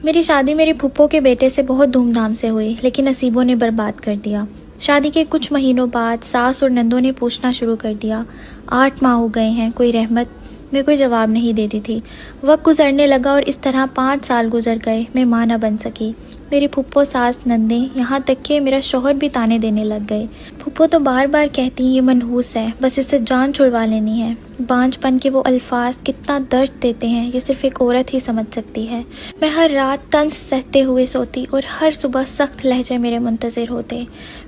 میری شادی میری پھپھو کے بیٹے سے بہت دھوم دھام سے ہوئی، لیکن نصیبوں نے برباد کر دیا۔ شادی کے کچھ مہینوں بعد ساس اور نندوں نے پوچھنا شروع کر دیا۔ 8 ماہ ہو گئے ہیں، کوئی رحمت؟ میں کوئی جواب نہیں دیتی تھی۔ وقت گزرنے لگا اور اس طرح 5 سال گزر گئے، میں ماں نہ بن سکی۔ میری پھپھو، ساس، نندیں، یہاں تک کہ میرا شوہر بھی تانے دینے لگ گئے۔ پھپھو تو بار بار کہتی یہ منحوس ہے، بس اس سے جان چھڑوا لینی ہے۔ بانجھ پن کے وہ الفاظ کتنا درد دیتے ہیں، یہ صرف ایک عورت ہی سمجھ سکتی ہے۔ میں ہر رات طنز سہتے ہوئے سوتی اور ہر صبح سخت لہجے میرے منتظر ہوتے۔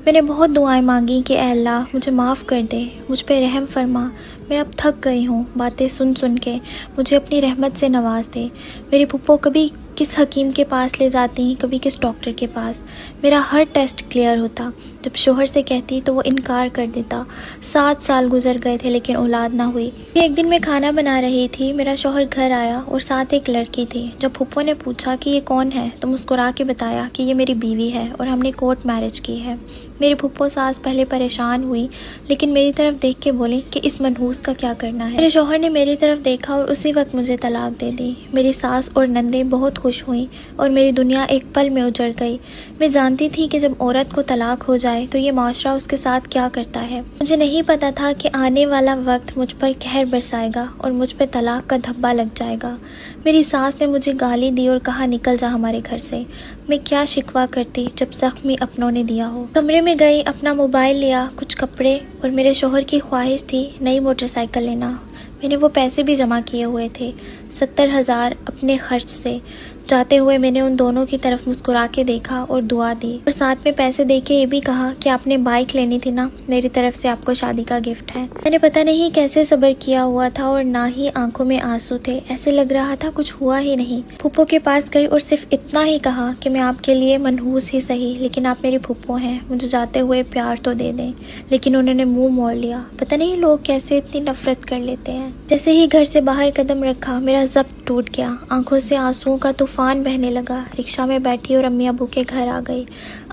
میں نے بہت دعائیں مانگی کہ اے اللہ مجھے معاف کر دے، مجھ پہ رحم فرما، میں اب تھک گئی ہوں، باتیں سن سن کے مجھے اپنی رحمت سے نواز دے۔ میری پھپھو کبھی کس حکیم کے پاس لے جاتی، کبھی کس ڈاکٹر کے پاس۔ میرا ہر ٹیسٹ کلیئر ہوتا، جب شوہر سے کہتی تو وہ انکار کر دیتا۔ 7 سال گزر گئے تھے لیکن اولاد نہ ہوئی۔ ایک دن میں کھانا بنا رہی تھی، میرا شوہر گھر آیا اور ساتھ ایک لڑکی تھی۔ جب پھپھو نے پوچھا کہ یہ کون ہے تو مسکرا کے بتایا کہ یہ میری بیوی ہے اور ہم نے کورٹ میرج کی ہے۔ میری پھپھو ساس پہلے پریشان ہوئی، لیکن میری طرف دیکھ کے بولی کہ اس منحوس کا کیا کرنا ہے۔ میرے شوہر نے میری طرف دیکھا اور اسی وقت مجھے طلاق دے دی۔ میری ساس اور نندیں بہت خوش ہوئیں اور میری دنیا ایک پل میں اجڑ گئی۔ میں جانتی تھی کہ جب عورت کو طلاق ہو جائے تو یہ معاشرہ اس کے ساتھ کیا کرتا ہے۔ مجھے نہیں پتا تھا کہ آنے والا وقت مجھ پر قہر برسائے گا اور مجھ پہ طلاق کا دھبا لگ جائے گا۔ میری ساس نے مجھے گالی دی اور کہا نکل جا ہمارے گھر سے۔ میں کیا شکوہ کرتی جب زخمی اپنوں نے دیا ہو۔ کمرے میں گئی، اپنا موبائل لیا، کچھ کپڑے، اور میرے شوہر کی خواہش تھی نئی موٹر سائیکل لینا۔ میں نے وہ پیسے بھی جمع کیے ہوئے تھے، 70,000 اپنے خرچ سے۔ جاتے ہوئے میں نے ان دونوں کی طرف مسکرا کے دیکھا اور دعا دی، اور ساتھ میں پیسے دے کے یہ بھی کہا کہ آپ نے بائک لینی تھی نا، میری طرف سے آپ کو شادی کا گفٹ ہے۔ میں نے پتہ نہیں کیسے صبر کیا ہوا تھا اور نہ ہی آنکھوں میں آنسو تھے، ایسے لگ رہا تھا کچھ ہوا ہی نہیں۔ پھپھو کے پاس گئی اور صرف اتنا ہی کہا کہ میں آپ کے لیے منحوس ہی صحیح، لیکن آپ میری پھپھو ہیں، مجھے جاتے ہوئے پیار تو دے دیں۔ لیکن انہوں نے منہ موڑ لیا۔ پتہ نہیں لوگ کیسے اتنی نفرت کر لیتے ہیں۔ جیسے ہی گھر سے باہر قدم رکھا میرا ضبط ٹوٹ گیا، آنکھوں سے آنسوؤں کا طوفان بہنے لگا۔ رکشہ میں بیٹھی اور امی ابو کے گھر آ گئی۔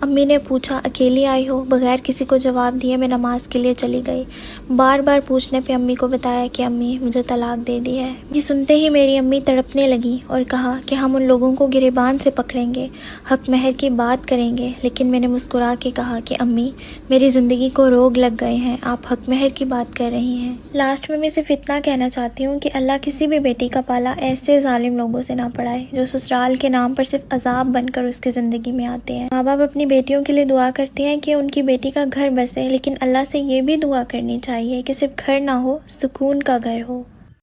امی نے پوچھا اکیلی آئی ہو؟ بغیر کسی کو جواب دیے میں نماز کے لیے چلی گئی۔ بار بار پوچھنے پہ امی کو بتایا کہ امی مجھے طلاق دے دی ہے۔ یہ سنتے ہی میری امی تڑپنے لگی اور کہا کہ ہم ان لوگوں کو گریبان سے پکڑیں گے، حق مہر کی بات کریں گے۔ لیکن میں نے مسکرا کے کہا کہ امی میری زندگی کو روگ لگ گئے ہیں، آپ حق مہر کی بات کر رہی ہیں۔ لاسٹ میں صرف اتنا کہنا چاہتی ہوں کہ اللہ کسی بھی بیٹی کا پالا ایسے ظالم لوگوں سے نہ پڑھائے جو سسرال کے نام پر صرف عذاب بن کر اس کی زندگی میں آتے ہیں۔ ماں باپ اپنی بیٹیوں کے لیے دعا کرتے ہیں کہ ان کی بیٹی کا گھر بسے، لیکن اللہ سے یہ بھی دعا کرنی چاہیے کہ صرف گھر نہ ہو، سکون کا گھر ہو۔